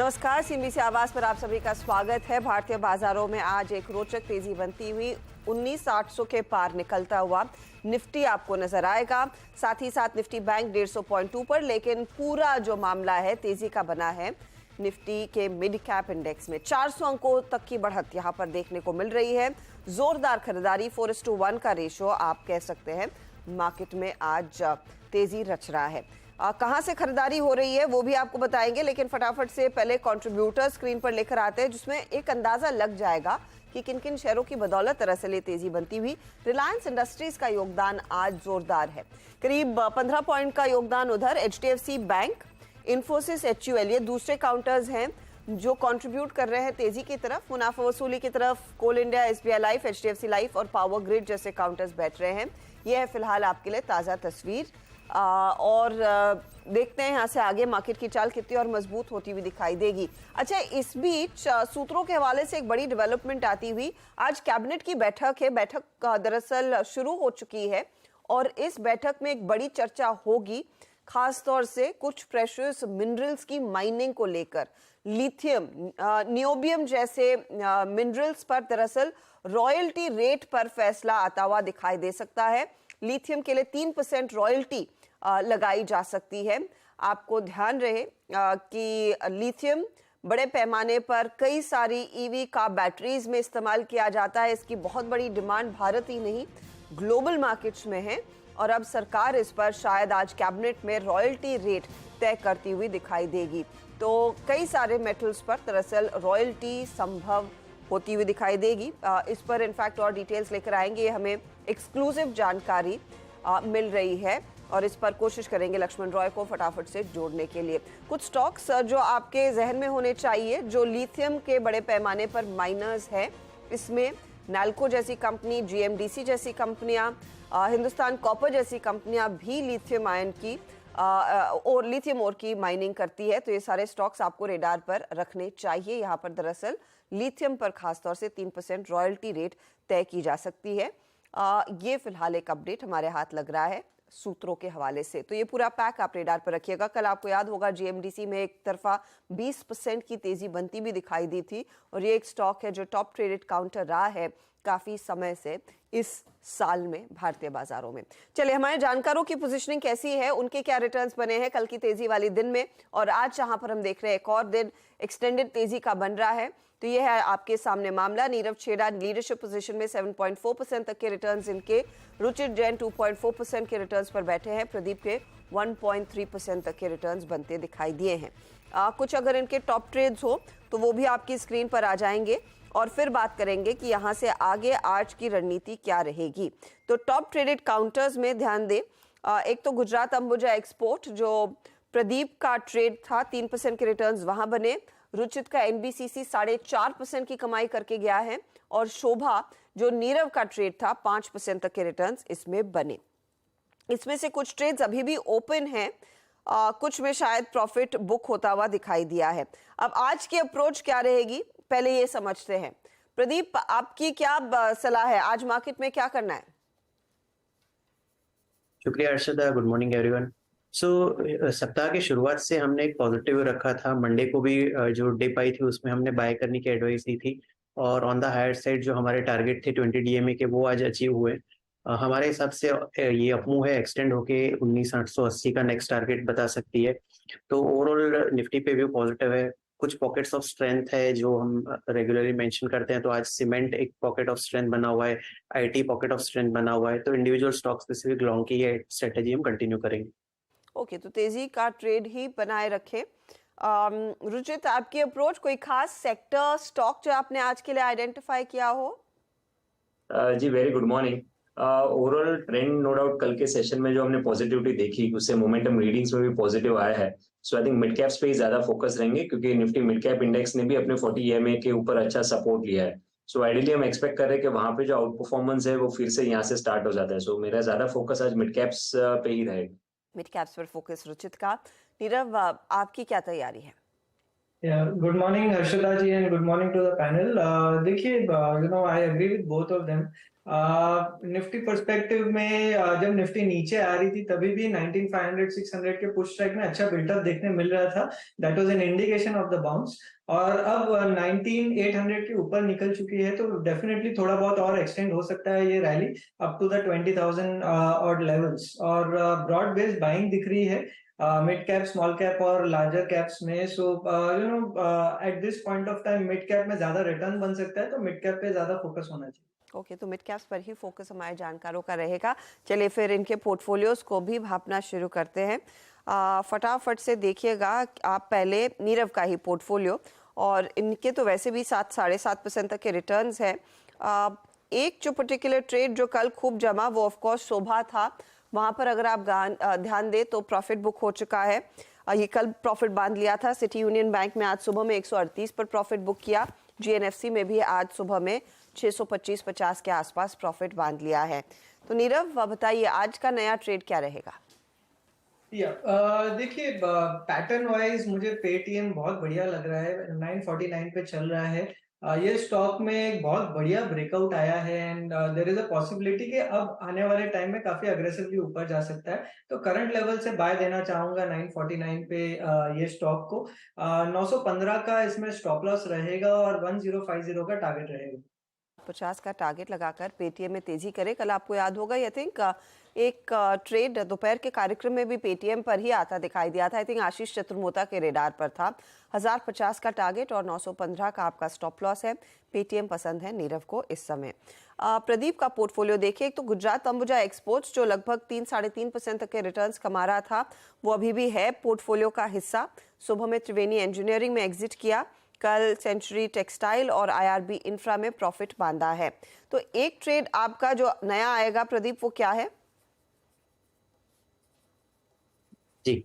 नमस्कार, सीएनबीसी आवाज पर आप सभी का स्वागत है। भारतीय बाजारों में आज एक रोचक तेजी बनती हुई 19,800 के पार निकलता हुआ निफ्टी आपको नजर आएगा। साथ ही साथ निफ्टी बैंक 150 पॉइंट ऊपर, लेकिन पूरा जो मामला है तेजी का बना है निफ्टी के मिड कैप इंडेक्स में 400 अंकों तक की बढ़त यहां पर देखने को मिल रही है। जोरदार खरीदारी 4:1 का रेशो आप कह सकते हैं मार्केट में आज तेजी रच रहा है। कहां से खरीदारी हो रही है वो भी आपको बताएंगे, लेकिन फटाफट से पहले कंट्रीब्यूटर स्क्रीन पर लेकर आते हैं जिसमें एक अंदाजा लग जाएगा कि किन किन शेयरों की बदौलत दरअसल ये तेजी बनती हुई। रिलायंस इंडस्ट्रीज का योगदान आज जोरदार है, करीब 15 पॉइंट का योगदान उधर। एचडीएफसी बैंक, इंफोसिस, एचयूएल ये दूसरे काउंटर्स हैं जो कंट्रीब्यूट कर रहे हैं तेजी की तरफ। मुनाफा वसूली की तरफ कोल इंडिया, एसबीआई लाइफ, एचडीएफसी लाइफ और पावर ग्रिड जैसे काउंटर्स बैठ रहे हैं। यह है फिलहाल आपके लिए ताज़ा तस्वीर। और देखते हैं यहाँ से आगे मार्केट की चाल कितनी और मजबूत होती हुई दिखाई देगी। अच्छा, इस बीच सूत्रों के हवाले से एक बड़ी डेवलपमेंट आती हुई। आज कैबिनेट की बैठक है, बैठक दरअसल शुरू हो चुकी है और इस बैठक में एक बड़ी चर्चा होगी, खास तौर से कुछ प्रेशियस मिनरल्स की माइनिंग को लेकर। लिथियम, नियोबियम जैसे मिनरल्स पर दरअसल रॉयल्टी रेट पर फैसला आता हुआ दिखाई दे सकता है। लिथियम के लिए 3% रॉयल्टी लगाई जा सकती है। आपको ध्यान रहे कि लिथियम बड़े पैमाने पर कई सारी ईवी कार बैटरीज में इस्तेमाल किया जाता है। इसकी बहुत बड़ी डिमांड भारत ही नहीं ग्लोबल मार्केट्स में है और अब सरकार इस पर शायद आज कैबिनेट में रॉयल्टी रेट तय करती हुई दिखाई देगी। तो कई सारे मेटल्स पर दरअसल रॉयल्टी संभव होती हुई दिखाई देगी। इस पर इनफैक्ट और डिटेल्स लेकर आएंगे, हमें एक्सक्लूसिव जानकारी मिल रही है और इस पर कोशिश करेंगे लक्ष्मण रॉय को फटाफट से जोड़ने के लिए। कुछ स्टॉक्स जो आपके जहन में होने चाहिए जो लिथियम के बड़े पैमाने पर माइनर्स है, इसमें नैल्को जैसी कंपनी, जीएमडीसी जैसी कंपनियां, हिंदुस्तान कॉपर जैसी कंपनियां भी लिथियम आयन की और लिथियम ओर की माइनिंग करती है। तो ये सारे स्टॉक्स आपको रेडार पर रखने चाहिए। यहाँ पर दरअसल लिथियम पर खासतौर से 3% रॉयल्टी रेट तय की जा सकती है। ये फिलहाल एक अपडेट हमारे हाथ लग रहा है सूत्रों के हवाले से। तो ये पूरा पैक आप रेडार पर रखिएगा। कल आपको याद होगा जीएमडीसी में एक तरफा 20% की तेजी बनती भी दिखाई दी थी और ये एक स्टॉक है जो टॉप ट्रेडेड काउंटर रहा है काफी समय से इस साल में भारतीय बाजारों में। चलिए, हमारे जानकारों की पोजीशनिंग कैसी है, उनके क्या रिटर्न्स बने हैं कल की तेजी वाली दिन में, और आज जहां पर हम देख रहे हैं एक और दिन एक्सटेंडेड तेजी का बन रहा है। तो ये है आपके सामने मामला। नीरव छेड़ा लीडरशिप पोजीशन में 7.4% तक के रिटर्न्स इनके। रुचिर जैन 2.4% के रिटर्न्स पर बैठे हैं। प्रदीप के 1.3% तक के रिटर्न्स बनते दिखाई दिए हैं। कुछ अगर इनके टॉप ट्रेड्स हो तो वो भी आपकी स्क्रीन पर आ जाएंगे और फिर बात करेंगे कि यहाँ से आगे आज की रणनीति क्या रहेगी। तो टॉप ट्रेडेड काउंटर्स में ध्यान दें, एक तो गुजरात अंबुजा एक्सपोर्ट जो प्रदीप का ट्रेड था, 3% के रिटर्न्स वहां बने। रुचित का एनबीसीसी 4.5% की कमाई करके गया है और शोभा जो नीरव का ट्रेड था 5% तक के रिटर्न्स इसमें बने। इसमें से कुछ ट्रेड्स अभी भी ओपन हैं, कुछ में शायद प्रॉफिट बुक होता हुआ दिखाई दिया है। अब आज की अप्रोच क्या रहेगी पहले ये समझते हैं। प्रदीप, आपकी क्या सलाह है, आज मार्केट में क्या करना है? शुक्रिया अर्शदा, गुड मॉर्निंग एवरीवन। सप्ताह की शुरुआत से हमने एक पॉजिटिव रखा था। मंडे को भी जो डिप आई थी उसमें हमने बाय करने की एडवाइस दी थी और ऑन द हायर साइड जो हमारे टारगेट थे 20 डीएमए के वो आज अचीव हुए। हमारे हिसाब से ये अपमूव है, एक्सटेंड होके 19,880 का नेक्स्ट टारगेट बता सकती है। तो ओवरऑल निफ्टी पे व्यू पॉजिटिव है। कुछ पॉकेट्स ऑफ स्ट्रेंथ है जो हम रेगुलरली मेंशन करते हैं। तो आज सीमेंट एक पॉकेट ऑफ स्ट्रेंथ बना हुआ है, आईटी पॉकेट ऑफ स्ट्रेंथ बना हुआ है। तो इंडिविजुअल स्टॉक स्पेसिफिक लॉन्ग की ये स्ट्रेटेजी हम कंटिन्यू करेंगे। ओके, तो तेजी का ट्रेड ही बनाए रखें। रुचित, आपकी अप्रोच, कोई खास सेक्टर स्टॉक जो आपने आज के लिए आइडेंटिफाई किया हो? जी very good morning. Overall trend no doubt कल के सेशन में जो हमने पॉजिटिविटी देखी उससे मोमेंटम रीडिंग्स में भी पॉजिटिव आया है। सो आई थिंक मिड कैप्स पे ही ज्यादा फोकस रहेंगे क्योंकि निफ्टी मिड कैप इंडेक्स ने भी अपने 40 ईएमए के ऊपर अच्छा सपोर्ट लिया है। सो आइडियली हम एक्सपेक्ट कर रहे हैं कि वहां पे जो आउट परफॉर्मेंस है वो फिर से यहाँ से स्टार्ट हो जाता है। सो मेरा ज्यादा फोकस आज मिड कैप्स पे ही रहेगा। मिड कैप्स पर फोकस रुचित का। नीरव, आपकी क्या तैयारी है? Good morning, Harshada ji, and good morning to the panel. देखिए, I agree with both of them. Nifty perspective में जब निफ्टी नीचे आ रही थी तभी भी 19,500 600 के पुश स्ट्राइक में अच्छा बिल्टअप देखने मिल रहा था. That was an indication of the bounce. और अब 19,800 के ऊपर निकल चुकी है तो डेफिनेटली थोड़ा बहुत और एक्सटेंड हो सकता है ये rally up to the 20,000 odd levels. और ब्रॉड बेस्ड बाइंग दिख रही है मिड कैप, स्मॉल कैप और लार्जर कैप्स में. So at this point of time mid cap में ज्यादा रिटर्न बन सकता है, तो मिड कैप पे ज्यादा फोकस होना चाहिए. ओके, तो मिड कैप्स पर ही फोकस हमारे जानकारों का रहेगा. चलिए फिर इनके पोर्टफोलियोज को भी भापना शुरू करते हैं. फटाफट से देखिएगा आप पहले नीरव का ही पोर्टफोलियो, और इनके तो वैसे भी 7-7.5% तक के रिटर्न्स हैं. एक जो पर्टिकुलर ट्रेड जो कल खूब जमा वो ऑफ कोर्स शोभा था. वहां पर अगर आप ध्यान दें तो प्रॉफिट बुक हो चुका है. ये कल प्रॉफिट बांध लिया था. सिटी यूनियन बैंक में आज सुबह में 138 पर प्रॉफिट बुक किया. जीएनएफसी में भी आज सुबह में 625-50 के आसपास प्रॉफिट बांध लिया है. तो नीरव बताइए आज का नया ट्रेड क्या रहेगा? देखिए, पैटर्न वाइज मुझे पेटीएम बहुत बढ़िया लग रहा है. 949 पे चल रहा है. ये स्टॉक में एक बहुत बढ़िया ब्रेकआउट आया है and there is a possibility कि अब आने वाले टाइम में काफी अग्रेसिवली ऊपर जा सकता है. तो करंट लेवल से बाय देना चाहूंगा 949 पे ये स्टॉक को. 915 का इसमें स्टॉप लॉस रहेगा और 1050 का टारगेट रहेगा. 50 का टारगेट लगाकर पेटीएम में तेजी करे. कल आपको याद होगा आई थिंक एक ट्रेड दोपहर के कार्यक्रम में भी पेटीएम पर ही आता दिखाई दिया था. आई थिंक आशीष चतुर्मोता के रेडार पर था. 1050 का टारगेट और 915 का आपका स्टॉप लॉस है. पेटीएम पसंद है नीरव को इस समय. प्रदीप का पोर्टफोलियो देखिए. एक तो गुजरात अंबुजा एक्सपोर्ट्स जो लगभग 3-3.5% तक के रिटर्न्स कमा रहा था वो अभी भी है पोर्टफोलियो का हिस्सा. सुबह में त्रिवेणी इंजीनियरिंग में एग्जिट किया. कल सेंचुरी टेक्सटाइल और आईआरबी इंफ्रा में प्रॉफिट बांधा है. तो एक ट्रेड आपका जो नया आएगा प्रदीप वो क्या है? जी,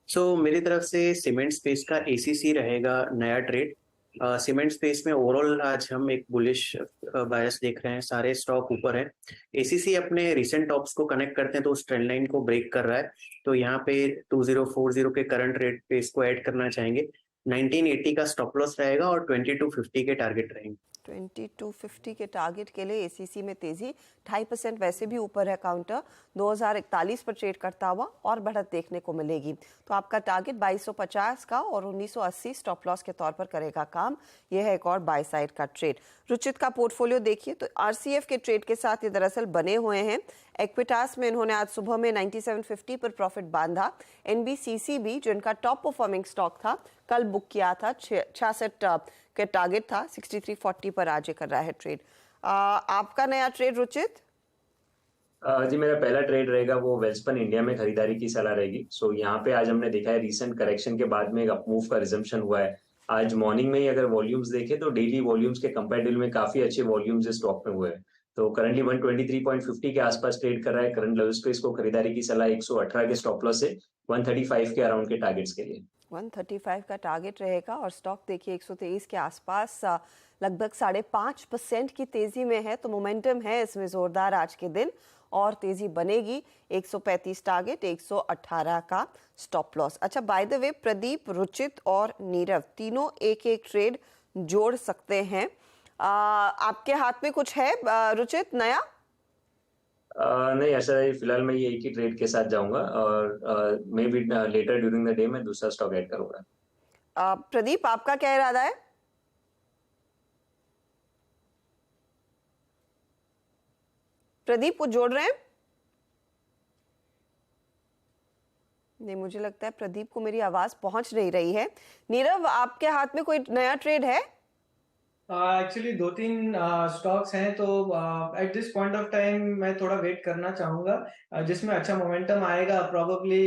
सो मेरी तरफ से सीमेंट स्पेस का एसीसी रहेगा नया ट्रेड. सीमेंट स्पेस में ओवरऑल आज हम एक बुलिश बायस देख रहे हैं. सारे स्टॉक ऊपर है. एसीसी अपने रिसेंट टॉप्स को कनेक्ट करते हैं तो उस ट्रेंड लाइन को ब्रेक कर रहा है. तो यहाँ पे 2040 के करंट रेट पे इसको ऐड करना चाहेंगे. 1980 का स्टॉप लॉस रहेगा और 2250 के टारगेट रहेंगे. 2250 के टारगेट के लिए एसीसी में तेजी. 2.5% वैसे भी ऊपर है काउंटर. 2041 पर ट्रेड करता हुआ और बढ़त देखने को मिलेगी. तो आपका टारगेट 2250 का और 1980 स्टॉप लॉस के तौर पर करेगा काम. यह है एक और बाय साइड का ट्रेड. रुचित का पोर्टफोलियो देखिए तो आरसीएफ के ट्रेड के साथ ये दरअसल बने हुए हैं. एक्विटास में इन्होंने आज सुबह में 9750 पर प्रॉफिट बांधा. एनबीसीसी भी जो इनका टॉप परफॉर्मिंग स्टॉक था कल बुक किया था. 66 के टारगेट था. 6340 पर आज कर रहा है ट्रेड. आपका नया ट्रेड रुचित? जी मेरा पहला ट्रेड रहेगा वो वेल्सपन इंडिया में खरीदारी की सलाह रहेगी. सो यहाँ पे आज हमने देखा है रिसेंट करेक्शन के बाद में एक अपमूव का रिजम्पशन हुआ है. आज मॉर्निंग में ही अगर वॉल्यूम्स देखें तो डेली वॉल्यूम्स के कंपैरेटिव में काफी अच्छे वॉल्यूम्स इस स्टॉक में हुए हैं. तो करंटली 123.50 के आसपास ट्रेड कर रहा है. करंट लेवल्स पे इसको खरीदारी की सलाह 118 के स्टॉप लॉस से 135 के अराउंड के टारगेट्स के लिए. 135 का टारगेट रहेगा और स्टॉक देखिए 123 के आसपास लगभग 5.5% की तेजी में है. तो मोमेंटम है इसमें जोरदार आज के दिन और तेजी बनेगी. 135 टारगेट, 118 का स्टॉप लॉस. अच्छा, by the way Pradeep, Ruchit और नीरव तीनों एक एक ट्रेड जोड़ सकते हैं. आपके हाथ में कुछ है रुचित नया? नहीं ऐसा है. फिलहाल मैं ये एक ही ट्रेड के साथ जाऊंगा और may be letter during the day मैं दूसरा स्टॉक ऐड करूंगा. प्रदीप आपका क्या इरादा है? प्रदीप को जोड़ रहे हैं? नहीं, मुझे लगता है प्रदीप को मेरी आवाज पहुंच नहीं रही है. नीरव आपके हाथ में कोई नया ट्रेड है? एक्चुअली 2-3 स्टॉक्स हैं तो eight this point of time मैं थोड़ा वेट करना चाहूंगा जिसमें अच्छा मोमेंटम आएगा. प्रोबेबली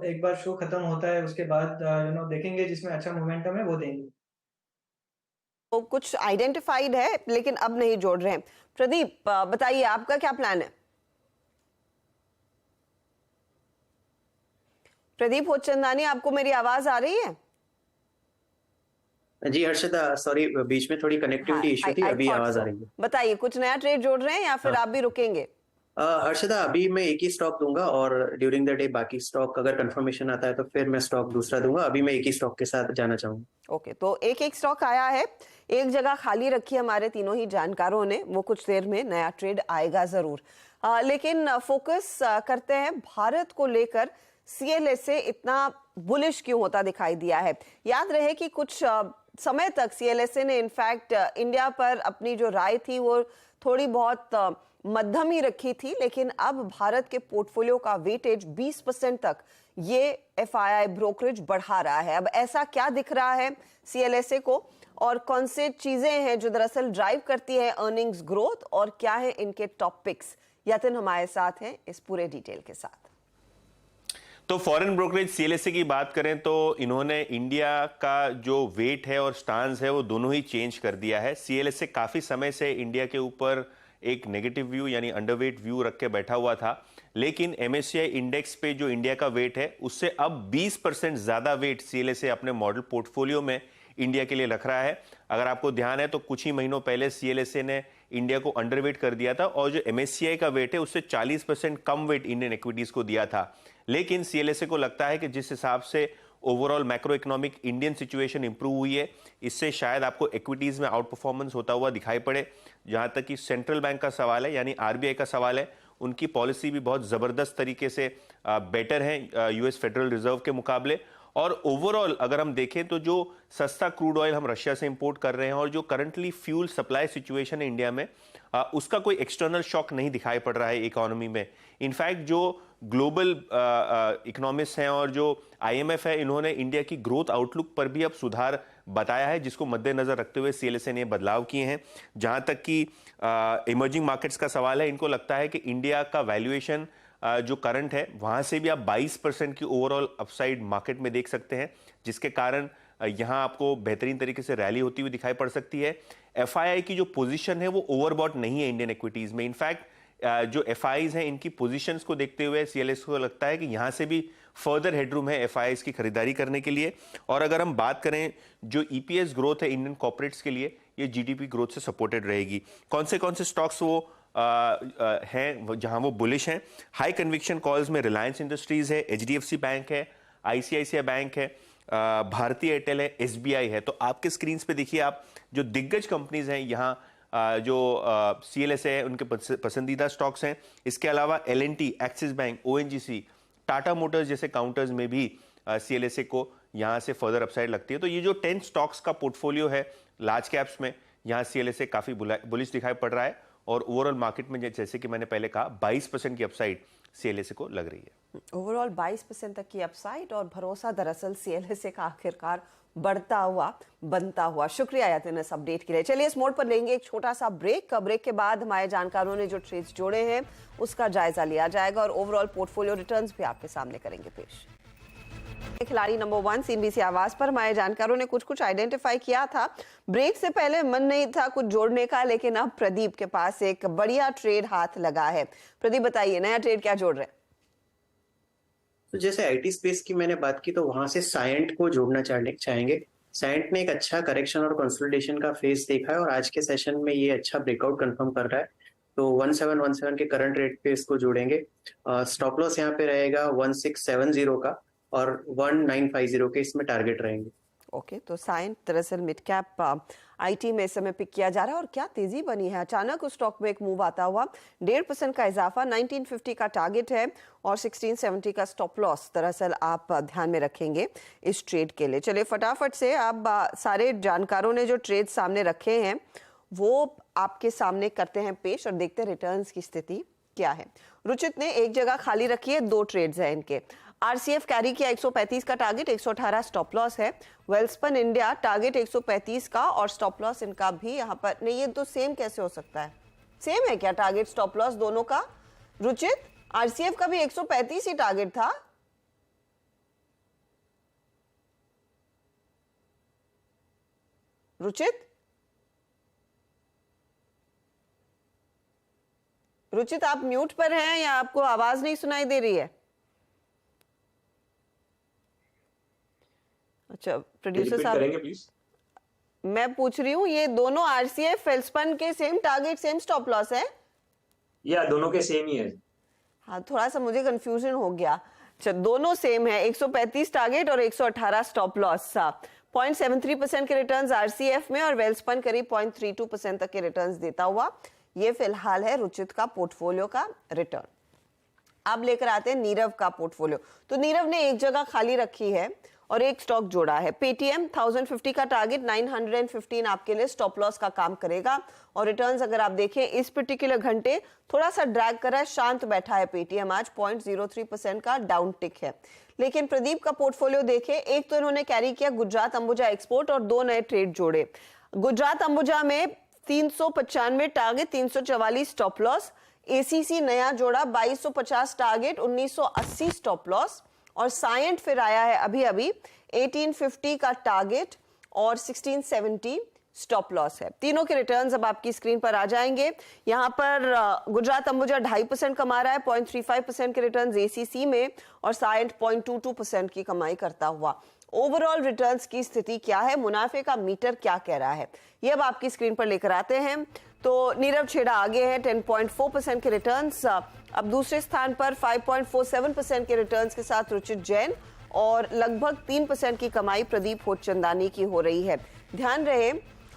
एक बार शो खत्म होता है उसके बाद देखेंगे जिसमें अच्छा मोमेंटम है वो देंगे. तो कुछ आइडेंटिफाइड है लेकिन अब नहीं जोड़ रहे हैं. प्रदीप बताइए आपका क्या प्लान है? प्रदीप होचंदानी, आपको मेरी आवाज आ रही है? जी हर्षदा, सॉरी बीच में थोड़ी कनेक्टिविटी इशू थी. अभी आवाज आ रही है. बताइए कुछ नया ट्रेड जोड़ रहे हैं या फिर आप भी रुकेंगे? हर्षदा, अभी मैं एक ही स्टॉक दूंगा और ड्यूरिंग द डे बाकी स्टॉक अगर कंफर्मेशन आता है तो फिर मैं स्टॉक दूसरा दूंगा। अभी मैं एक ही स्टॉक के साथ जाना चाहूंगा। ओके, तो एक एक स्टॉक आया है, एक जगह खाली रखी हमारे तीनों ही जानकारों ने, वो कुछ देर में नया ट्रेड आएगा जरूर। लेकिन फोकस करते हैं भारत को लेकर। सीएलएसए इतना बुलिश क्यों होता दिखाई दिया है? याद रहे कि कुछ समय तक सीएलएसए ने इनफैक्ट इंडिया पर अपनी जो राय थी वो थोड़ी बहुत मध्यम ही रखी थी, लेकिन अब भारत के पोर्टफोलियो का वेटेज 20% तक ये एफआईआई ब्रोकरेज बढ़ा रहा है। अब ऐसा क्या दिख रहा है सीएलएसए को, और कौन से चीजें हैं जो दरअसल ड्राइव करती है अर्निंग्स ग्रोथ, और क्या है इनके टॉप पिक्स? यतिन हमारे साथ हैं इस पूरे डिटेल के साथ। तो फॉरेन ब्रोकरेज सीएलएसए की बात करें तो इन्होंने इंडिया का जो वेट है और स्टांस है वो दोनों ही चेंज कर दिया है। सीएलएसए काफी समय से इंडिया के ऊपर एक नेगेटिव व्यू यानी अंडरवेट व्यू रख के बैठा हुआ था, लेकिन एमएससीआई इंडेक्स पे जो इंडिया का वेट है उससे अब 20% ज्यादा वेट सीएलएसए अपने मॉडल पोर्टफोलियो में इंडिया के लिए रख रहा है। अगर आपको ध्यान है तो कुछ ही महीनों पहले सीएलएसए ने इंडिया को अंडरवेट कर दिया था और जो एमएससीआई का वेट है उससे 40% कम वेट इंडियन इक्विटीज को दिया था। लेकिन सीएलएसए को लगता है कि जिस हिसाब से overall macro economic Indian situation improve हुई है, इससे शायद आपको इक्विटीज में आउट परफॉर्मेंस होता हुआ दिखाई पड़े। जहां तक कि सेंट्रल बैंक का सवाल है यानी आरबीआई का सवाल है, उनकी पॉलिसी भी बहुत जबरदस्त तरीके से बेटर है यूएस फेडरल रिजर्व के मुकाबले। और ओवरऑल अगर हम देखें तो जो सस्ता क्रूड ऑयल हम रशिया से इंपोर्ट कर रहे हैं और जो करंटली फ्यूल सप्लाई सिचुएशन है इंडिया में, उसका कोई एक्सटर्नल शॉक नहीं दिखाई पड़ रहा है इकोनॉमी में। इनफैक्ट जो ग्लोबल इकोनॉमिस्ट हैं और जो आईएमएफ है, इन्होंने इंडिया की ग्रोथ आउटलुक पर भी अब सुधार बताया है, जिसको मद्देनजर रखते हुए सीएलएसए ने बदलाव किए हैं। जहां तक कि इमर्जिंग मार्केट्स का सवाल है, इनको लगता है कि इंडिया का वैल्यूएशन जो करंट है वहां से भी आप 22% की ओवरऑल अपसाइड मार्केट में देख सकते हैं, जिसके कारण यहां आपको बेहतरीन तरीके से रैली होती हुई दिखाई पड़ सकती है। एफआईआई की जो पोजीशन है वो ओवरबॉट नहीं है इंडियन इक्विटीज में। इनफैक्ट जो एफआईआईज हैं इनकी पोजीशंस को देखते हुए सीएलएसए को लगता है कि यहां से भी फर्दर हेडरूम है एफआईआईज की खरीदारी करने के लिए। और अगर हम बात करें जो ईपीएस ग्रोथ है इंडियन कॉर्पोरेट्स के लिए, ये जीडीपी ग्रोथ से सपोर्टेड रहेगी। कौन से स्टॉक्स वो हैं जहां वो बुलिश हैं? हाई कन्विक्शन कॉल्स में रिलायंस इंडस्ट्रीज है, एचडीएफसी बैंक है, आईसीआईसीआई बैंक है, भारतीय एयरटेल है, एसबीआई है। तो आपके स्क्रीन पे देखिए आप जो दिग्गज कंपनीज हैं यहाँ जो सीएलएसए है उनके पसंदीदा स्टॉक्स हैं। इसके अलावा LNT, Axis bank, ONGC, Tata motors जैसे काउंटर्स में भी सीएलएसए को यहाँ से फर्दर अपसाइड लगती है। तो ये जो 10 स्टॉक्स का पोर्टफोलियो है लार्ज कैप्स में, यहाँ सीएलएसए काफी बुलिश दिखाई पड़ रहा है और ओवरऑल मार्केट में जैसे कि मैंने पहले कहा 22% की अपसाइड सीएलएसए को लग रही है। ओवरऑल 22% तक की अपसाइड और भरोसा दरअसल सीएलएसए का आखिरकार बढ़ता हुआ बनता हुआ। शुक्रिया यातिन इस अपडेट के लिए। चलिए इस मोड पर लेंगे एक छोटा सा ब्रेक। ब्रेक के बाद हमारे जानकारों ने जो ट्रेड्स जोड़े हैं उसका जायजा लिया जाएगा और ओवरऑल पोर्टफोलियो रिटर्न्स भी आपके सामने करेंगे पेश। खिलाड़ी नंबर 1 सीएनबीसी आवाज पर हमारे जानकारों ने कुछ आइडेंटिफाई किया था। ब्रेक से पहले मन नहीं था कुछ जोड़ने का, लेकिन अब प्रदीप के पास एक बढ़िया ट्रेड हाथ लगा है। प्रदीप बताइए नया ट्रेड क्या जोड़ रहे हैं? तो जैसे आईटी स्पेस की मैंने बात की तो वहां से साइंट को जोड़ना चाहेंगे। साइंट ने एक अच्छा करेक्शन और कंसोलिडेशन का फेज देखा है और आज के सेशन में ये अच्छा ब्रेकआउट कंफर्म कर रहा है, तो 1717 के करंट रेट पे इसको जोड़ेंगे। स्टॉप लॉस यहाँ पे रहेगा 1670 का और 1950 के इसमें टारगेट रहेंगे। ओके, तो साइंट दरअसल मिड कैप आईटी में इस समय पिक किया जा रहा है और क्या तेजी बनी है। अचानक उस स्टॉक में एक मूव आता हुआ 1.5% का इजाफा, 1950 का टारगेट है और 1670 का स्टॉप लॉस दरअसल आप ध्यान में रखेंगे इस ट्रेड के लिए। चलिए फटाफट से आप सारे जानकारों ने जो ट्रेड सामने रखे हैं वो आपके सामने करते हैं पेश और देखते हैं रिटर्न्स की स्थिति क्या है। रुचित ने एक जगह खाली रखी है, 2 ट्रेड्स हैं इनके। आरसीएफ कैरी किया 135 का टारगेट, 118 स्टॉप लॉस है। वेल्सपन इंडिया टारगेट 135 का और स्टॉप लॉस इनका भी यहाँ पर नहीं। ये तो सेम कैसे हो सकता है? सेम है क्या टारगेट स्टॉप लॉस दोनों का? रुचित, आरसीएफ का भी 135 ही टारगेट था। रुचित आप म्यूट पर हैं या आपको आवाज नहीं सुनाई दे रही है? अच्छा प्रोड्यूसर साहब करेंगे प्लीज। मैं पूछ रही हूँ ये दोनों आरसीएफ वेल्सपन के same target same stop loss है? या दोनों के सेम ही है। हाँ, थोड़ा सा मुझे कंफ्यूजन हो गया। अच्छा, दोनों सेम है, 135 टारगेट और 118 स्टॉप लॉस। 0.73% के रिटर्न्स आरसीएफ में और वेल्सपन करीब 0.32% तक के रिटर्न्स देता हुआ। ये फिलहाल है रुचित का पोर्टफोलियो का रिटर्न। अब लेकर आते हैं नीरव का पोर्टफोलियो। तो नीरव ने एक जगह खाली रखी है और एक स्टॉक जोड़ा है। पेटीएम 1050 का टारगेट 915 आपके लिए स्टॉप लॉस का काम करेगा। और रिटर्न्स अगर आप देखें इस पर्टिकुलर घंटे थोड़ा सा ड्रैग कर रहा है, शांत बैठा है पेटीएम, आज 0.03% का डाउन टिक है। लेकिन प्रदीप का पोर्टफोलियो देखें, एक तो इन्होंने कैरी किया गुजरात अंबुजा एक्सपोर्ट और 2 नए ट्रेड जोड़े। गुजरात अंबुजा में 395 टारगेट 344 स्टॉप लॉस। एसीसी नया जोड़ा 2250 टारगेट 1980 स्टॉप लॉस। और साइंट फिर आया है अभी 1850 का टारगेट और 1670 स्टॉप लॉस है। तीनों के रिटर्न्स अब आपकी स्क्रीन पर आ जाएंगे। यहां पर गुजरात अंबुजा 2.5% कमा रहा है, 0.35% के रिटर्न्स एसीसी में और साइंट 0.22% की कमाई करता हुआ। ओवरऑल रिटर्न्स की स्थिति क्या है, मुनाफे का मीटर क्या कह रहा है, ये अब आपकी स्क्रीन पर लेकर आते हैं। तो नीरव छेड़ा आगे है 10.4% के रिटर्न्स। अब दूसरे स्थान पर 5.47% के रिटर्न्स के साथ रुचित जैन और लगभग 3% की कमाई प्रदीप होचंदानी की हो रही है। ध्यान रहे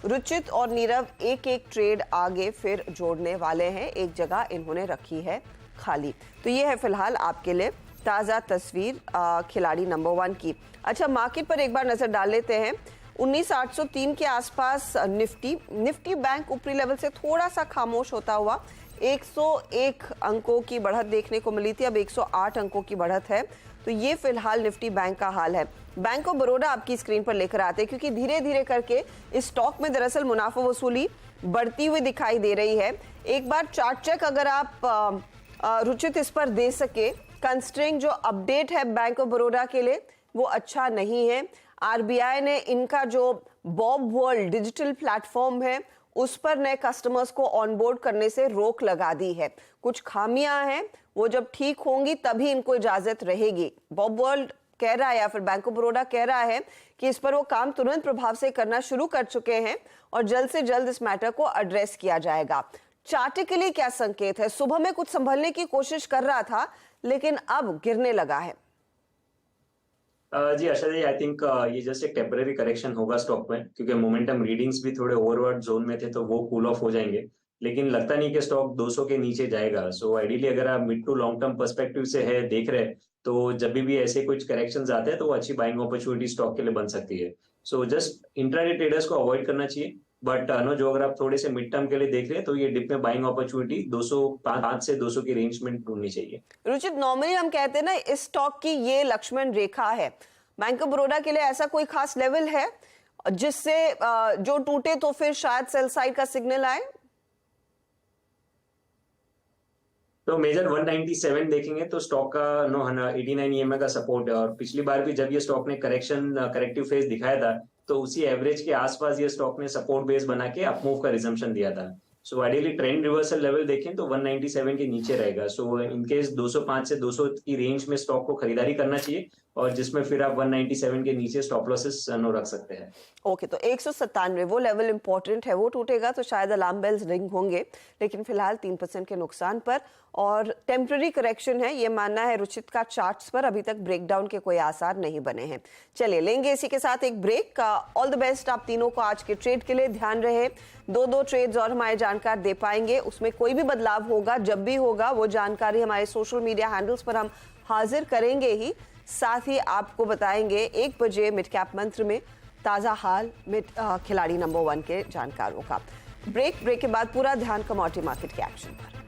रुचित और नीरव एक एक ट्रेड आगे फिर जोड़ने वाले हैं, एक जगह इन्होंने रखी है खाली। तो ये है फिलहाल आपके लिए ताज़ा तस्वीर खिलाड़ी नंबर 1 की। अच्छा, मार्केट पर एक बार नजर डाल लेते हैं। 19,803 के आसपास निफ्टी बैंक ऊपरी लेवल से थोड़ा सा खामोश होता हुआ 101 अंकों की बढ़त देखने को मिली थी, अब 108 अंकों की बढ़त है। तो ये फिलहाल निफ्टी बैंक का हाल है। बैंक ऑफ बड़ौदा आपकी स्क्रीन पर लेकर आते हैं क्योंकि धीरे धीरे करके इस स्टॉक में दरअसल मुनाफा वसूली बढ़ती हुई दिखाई दे रही है। एक बार चार्ट चेक अगर आप रुचित इस पर दे सके, कंस्ट्रेंग जो अपडेट है बैंक ऑफ बड़ौदा के लिए वो अच्छा नहीं है। आरबीआई ने इनका जो बॉब वर्ल्ड डिजिटल प्लेटफॉर्म है उस पर नए कस्टमर्स को ऑनबोर्ड करने से रोक लगा दी है। कुछ खामियां हैं, वो जब ठीक होंगी तभी इनको इजाजत रहेगी। बॉब वर्ल्ड कह रहा है या फिर बैंक ऑफ बड़ौदा कह रहा है कि इस पर वो काम तुरंत प्रभाव से करना शुरू कर चुके हैं और जल्द से जल्द इस मैटर को एड्रेस किया जाएगा। चार्टिकली क्या संकेत है? सुबह में कुछ संभलने की कोशिश कर रहा था लेकिन अब गिरने लगा है। जी आशा जी, आई थिंक ये जस्ट एक टेम्पररी करेक्शन होगा स्टॉक में, क्योंकि मोमेंटम रीडिंग्स भी थोड़े ओवरवर्ड जोन में थे तो वो कूल ऑफ हो जाएंगे। लेकिन लगता नहीं कि स्टॉक 200 के नीचे जाएगा। सो आइडियली अगर आप mid to long term perspective से है देख रहे हैं तो जब भी ऐसे कुछ करेक्शंस आते हैं तो वो अच्छी बाइंग अपॉर्चुनिटी स्टॉक के लिए बन सकती है। सो जस्ट इंट्राडे ट्रेडर्स को अवॉइड करना चाहिए। बट नो, जो अगर आप थोड़े से मिड टर्म के लिए देख रहे हैं तो ये डिप में बाइंग अपॉर्चुनिटी 205 से 200 की रेंज में ढूंढनी चाहिए। रुचित, नॉर्मली हम कहते हैं ना इस स्टॉक की ये लक्ष्मण रेखा है। बैंक ऑफ बड़ौदा के लिए ऐसा कोई खास लेवल है जिससे जो टूटे तो फिर शायद सेल साइड का सिग्नल आए? तो मेजर 197 देखेंगे तो स्टॉक का 89 EMA का सपोर्ट है। और पिछली बार भी जब ये स्टॉक ने करेक्टिव फेज दिखाया था तो उसी एवरेज के आसपास ये स्टॉक ने सपोर्ट बेस बना के अपमूव का रिजम्पशन दिया था। So ideally trend reversal level देखें तो 197 के नीचे रहेगा। सो इनकेस 205 से 200 की रेंज में स्टॉक को खरीदारी करना चाहिए और जिसमें फिर आप 197 के नीचे स्टॉप लॉसेस रख सकते हैं। ओके, तो 197 वो लेवल इंपॉर्टेंट है, वो टूटेगा तो शायद अलार्म बेल्स रिंग होंगे। लेकिन फिलहाल 3% के नुकसान पर और टेम्पररी करेक्शन है, ये मानना है रुचित का। चार्ट्स पर अभी तक ब्रेकडाउन के कोई आसार नहीं बने हैं। चलिए लेंगे इसी के साथ एक ब्रेक का। ऑल द बेस्ट आप तीनों को आज के ट्रेड के लिए। ध्यान रहे 2 ट्रेड्स और हमारे जानकार दे पाएंगे, उसमें कोई भी बदलाव होगा जब भी होगा वो जानकारी हमारे सोशल मीडिया हैंडल्स पर हम हाजिर करेंगे ही। साथ ही आपको बताएंगे 1 बजे मिड कैप मंत्र में ताज़ा हाल खिलाड़ी नंबर 1 के जानकारों का। ब्रेक के बाद पूरा ध्यान कमोडिटी मार्केट के एक्शन पर।